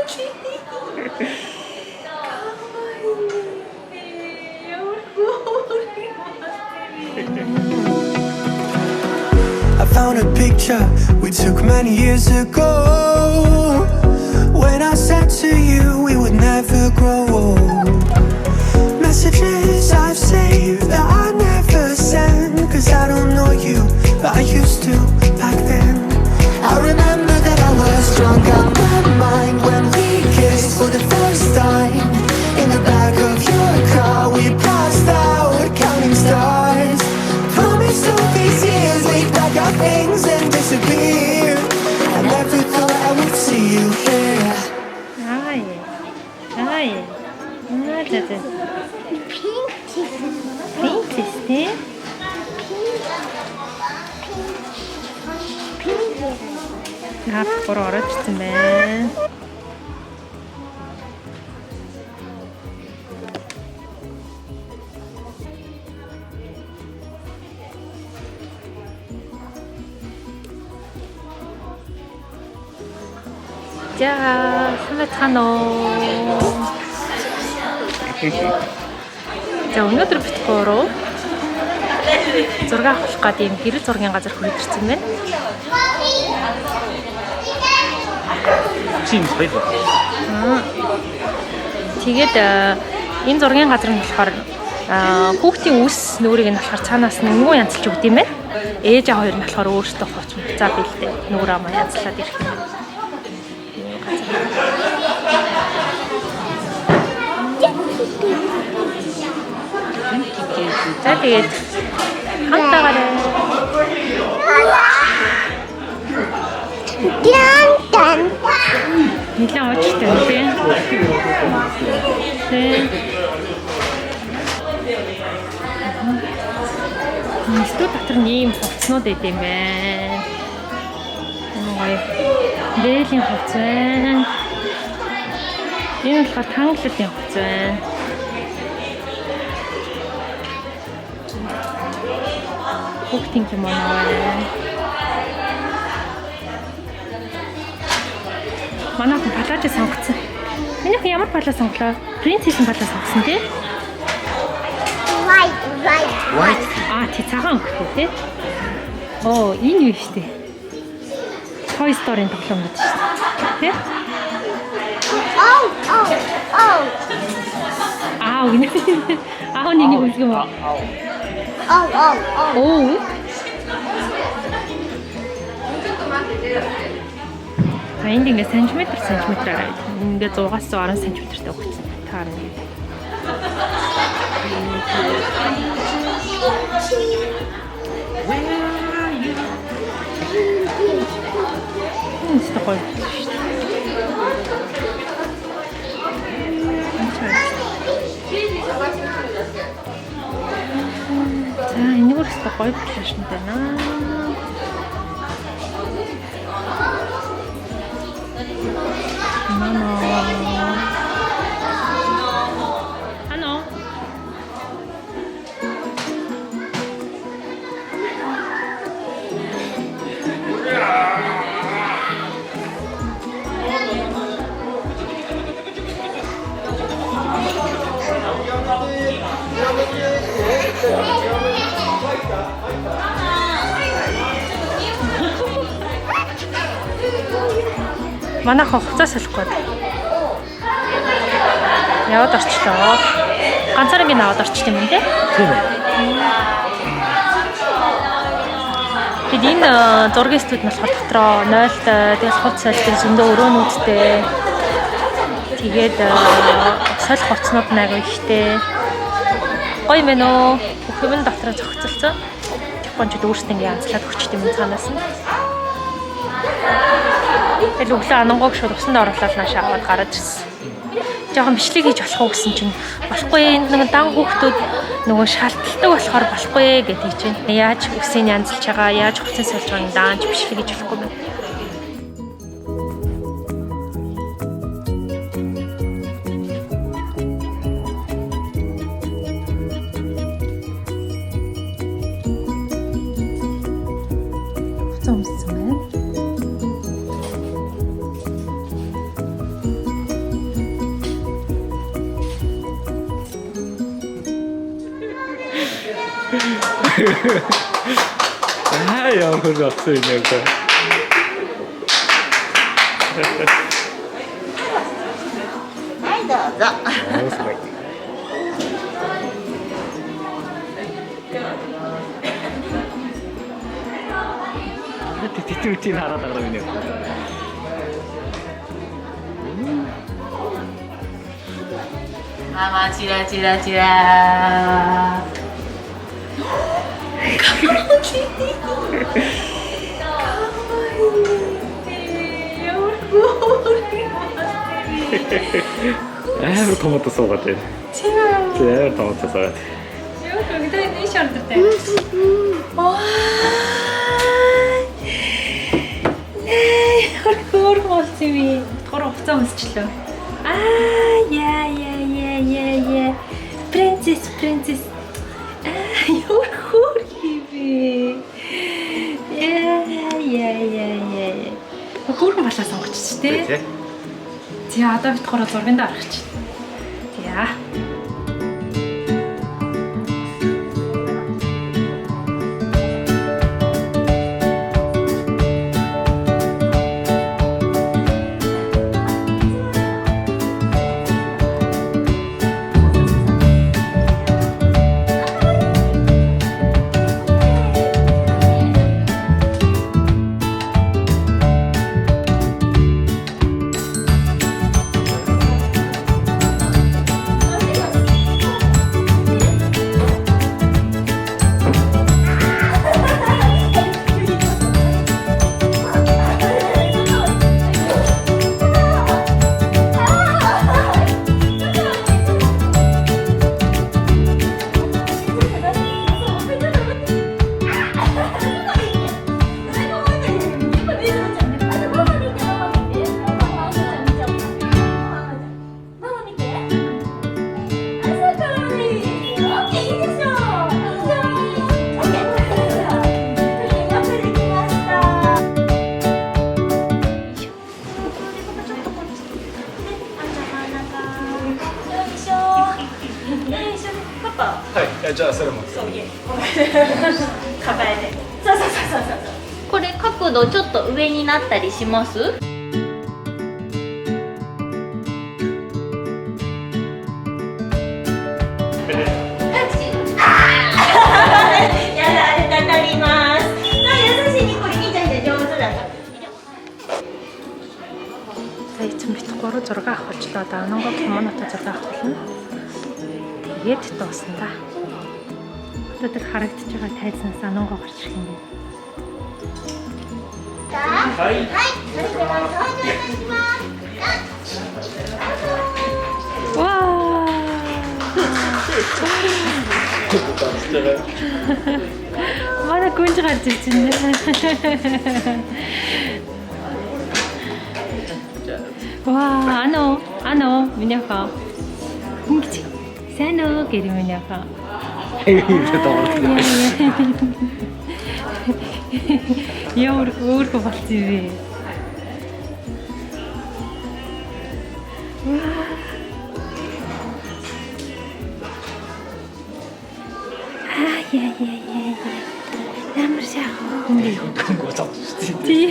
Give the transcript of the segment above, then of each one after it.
I found a picture we took many years ago, when I said to you we would never grow old. Messages I've saved that I never send, cause I don't know you, but I used to back then. I remember that I was drunk out my mind when we kissed for the first time. In the back of your car we passed out counting stars. Promised all these years we'd pack our things and disappear. I never thought I would see you here. Hi. Hi. Pink систем. Наад гур ороод ирсэн байна. За, санацгаана уу? За, өнөөдөр бид гурав зураг авах гэдэг юм гэрэл зургийн газар хүрээд ирсэн байна. Тэгээд энэ зургийн газар нь болохоор хүүхдийн үс нүрийг нь болохоор цаанаас нь өнгөө янзлж өгд юм байна. Ээж аа хоёр нь болохоор өөрсдөө хооч за бэлдээ нүрээ маа янзлаад ирэх юм. За тэгээд хамтаагаарай. Янтан. Нилээ очтой тийм. Студ дотор нэм хувцснууд байд юм байна. Гоё. Дээлийн хувц байна. Энэ болохоор танглалын хувц байна. Хүүхдийн кимоно байна. Манайх палажи сонгоцсон. Минийх ямар палаж сонглоо? Принцессын палаж сонгосон тий? White. Тий цагаан өнгөтэй тий? Оо, энэ юу штэ? Toy Story-ын тоглоом гэдэг штэ. Тий? Гэнэ. Нэг үлгэн юм. Oh. Энд ингээ сантиметраар ингээ 100-аас 110 сантиметртэй өгсөн. Таарна. Энэ гоё. За энийг өөрөөсөө гоё плашн байна. Манайх хувцас солих гээд. Яваад орчлоо. Ганцаараа ингэ наваад орчт юм тий? Тийм ээ. Тэд энэ зургийн студ нь болохоор дотроо 0-тай, тэгэл хувц солих зөндөө өрөөнүүдтэй. Тэгээд солих хувцнууд нэг ихтэй. Гоё юм байна уу? Бүх юм дотроо зохицолцсон. Япончууд өөрсдөө ингэ янзлаад өгчт юм цаанаас нь. Тэгэл өглөө анангойг шууд усанд оруулаад наашаа аваад гараад ирсэн. Жохон бичлэг хийж болох уу гэсэн чинь болохгүй нэг дан хүүхдүүд нөгөө шаалталтай болохоор болохгүй гэж хэлж байна. Яаж үсийг янзлж байгаа, яаж хувцас сольж байгааг даанч бичлэг хийж болохгүй байна. Ямар хөр болсон юм яг.はいどうぞ。Тэтгэвчийг хараад байгаа юм яг. Мамаチラチラチラ。Амар томоотой суугаад байна. Амар томоотой суугаад. Юу гэдэг нь шаардлагатай. Хөр болсон юм. Тор хуцаа өмсчлөө. Яа. Принцесс. Юу хөр хийвэ. Яа. Хөрхөн балаа сонгочих тий. За одоо бит гороо зургийн дээр гаргачих. Яа.じゃあそれも。そういえ。抱えて。そう。これ角度ちょっと上になったりします？Эцэн бит 3 6 авах болчлоо. Одоо Анонгоо кимонотой 6 авах болно. Тэгээд дуусна. Одоо тэр харагдаж байгаа тайзнаас Анонгоо гарч ирэх юм.はい。Вау! Манай гүнж гарч ирж байна. Ваа, ано, миний хаа. Ингэж сайн уу гэр миний хаа. Яа өөрөө болц юм бэ? Яа. Ямар сайхан юм бэ? Гоцоо. Тий.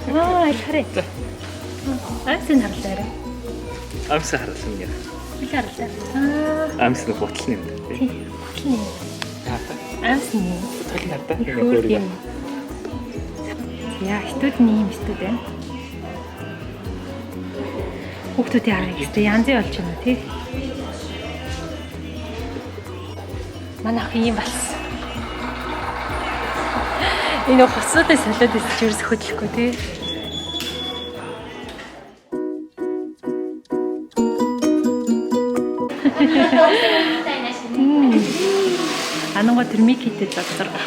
Ваа, хараа. Амсын харлаа. Амсын харсан юм. Би харлаа. Амсын ботлын юм. Тий. Ботлын. Амсын. Ботлын хартаа. Яа, студний юм студ байна. Хүүхдүүдийн арга ихтэй янзын болж байна тий. Манай ах юм болсон. Энэ хоцсоотой салаад ирж ерөөс хөдлөхгүй тий. Анонгоо термик хийдэг загсар гах.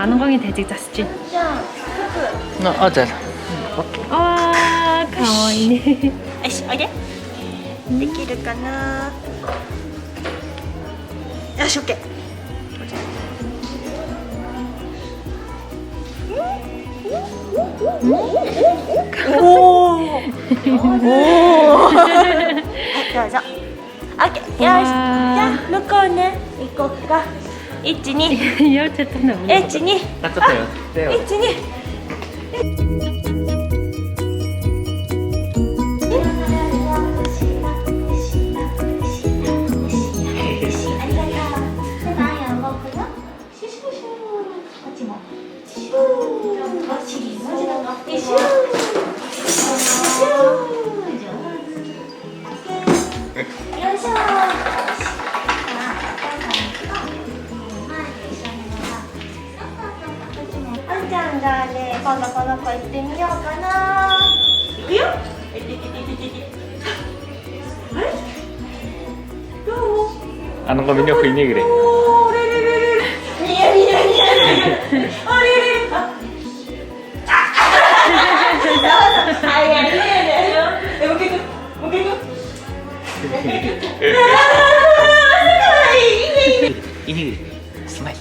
Анонгоогийн тажиг засч байна. За.かわいいね。よし、おいで。できるかな。よし OK。おお。おお。どうぞ。オッケー。よし。じゃあ向こうね行こうか。1、2。やっちゃったんだもん。1、2。あ、ちょっとよ。手を。1、2。じゃあね、今度この子行ってみようかな。行くよ。あれ？どうも。Anong kami niyo pinigre? Ini smile.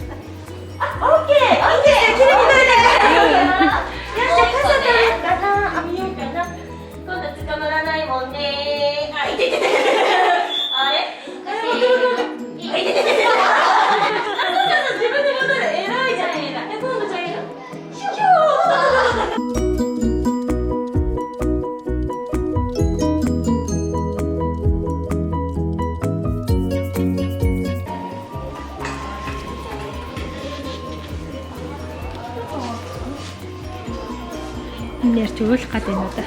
Нэр чүгүүлэх гэдэг юм да.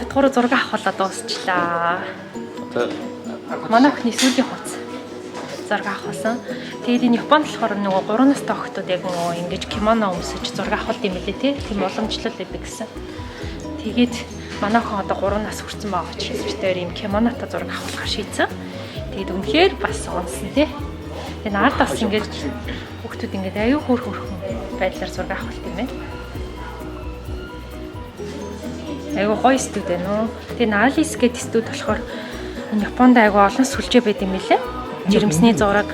Тохор зураг авахлаа дуусчлаа. Манай охины сүүлийн хуц зураг авахсан. Тэгээд энэ Японд болохоор нөгөө 3 настай охтууд яг нөгөө ингэж кимоно өмсөж зураг авахд юм билээ тий. Тийм уламжлал байдаг гэсэн. Тэгээд манай охин одоо 3 нас хүрсэн байгаа учраас битээр юм кимонотой зураг авахлахаар шийдсэн. Тэгээд үнэхээр бас онсон тий. Тэгээд наад бас ингэж хүүхдүүд ингэж аюу хөөрхөн байдлаар зураг авахт юм байна. Айгу гоё студ байна уу. Тэгээ Alice гэдэг студ болохоор энэ Японд айгу олон сүлжээ байд юм билээ. Жирэмсний зураг.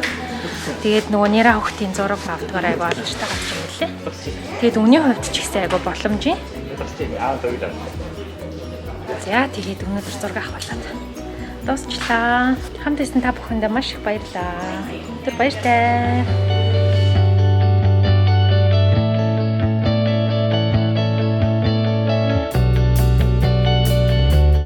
Тэгээд нөгөө Нира хүүхдийн зураг авдгаар айгу олончтой гарч юм билээ. Тэгээд өгний хувьд ч ихсэн айгу боломжийн. За тэгээд өнөөдөр зураг авах болоод дуусчлаа. Хамт байсан та бүхэндээ маш их баярлалаа. Баяртай.